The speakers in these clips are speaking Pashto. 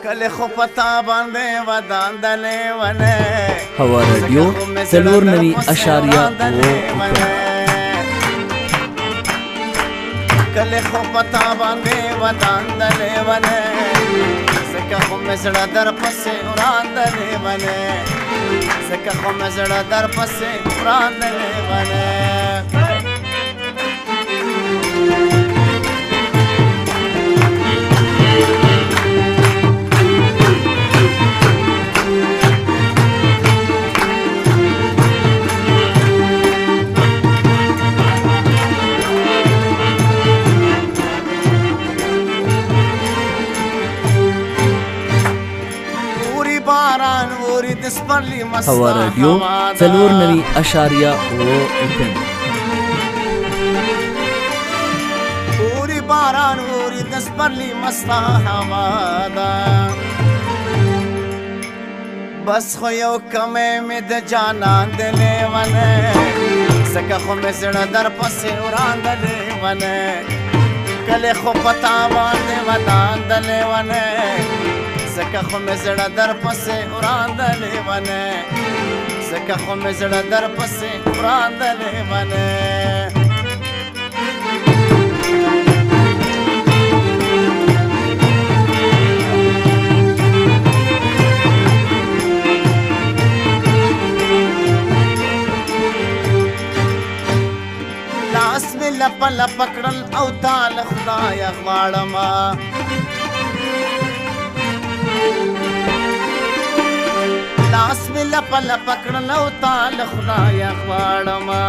کله خو پتا باندې ودان دلې ونه هوا رادیو 4.9.2 کله خو پتا باندې ودان دلې ونه زکه خو مزړه در پسې وران دلې ونه زکه خو مزړه در پسې وران دلې ونه هوا رادیو 4.9.2 پوری باران وری دس پرلی مستا هوا دا بس خو یو کمه می د جانان دلې ونه زکه خو مې زړه در پسې وران دلې ونه کله خو پتا باندې ودان دلې ونه زکه خو مې زړه در پسې وران دلې ونه زکه خو مې زړه در پسې وران دلې ونه لاس مې لپه لپه کړل او تا له خدایه غواړمه لاس مې لپه لپه کړل او تا له خدایه غواړمه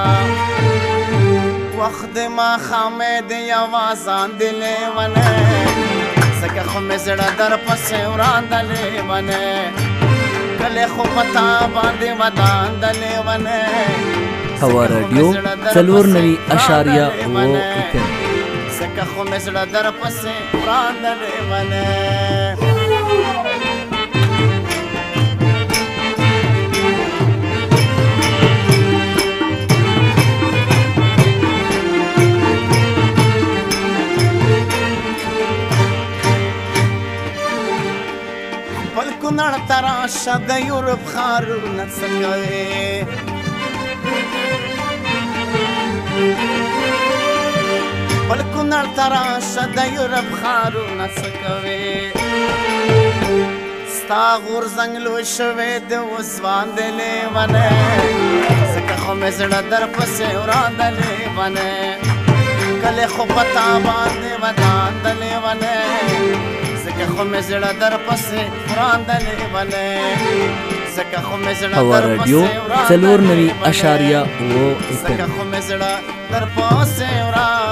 وخت د ماښامې د یوازان دلې ونه زکه خو مې زړه در پسې وران دلې ونه کله خو پتا باندې ودان دلې ونه هوا رادیو 4.9.2 زکه خو مې زړه در پسې وران دلې ونه کونړ ته راشه د یورپ ښارونه څه کوې بل کونړ ته راشه د یورپ ښارونه څه کوې ستا غورځنګ لوی شوی د وسوان د لیونی ځکه خو مې زړه در پسې وران د لیونی کلې خو په تا باندې ودان د لیونی زکه خو مې زړه در پسې وران د لیونی زکه خو مې زړه در پسې وران د لیونی زکه خو مې زړه در پسې وران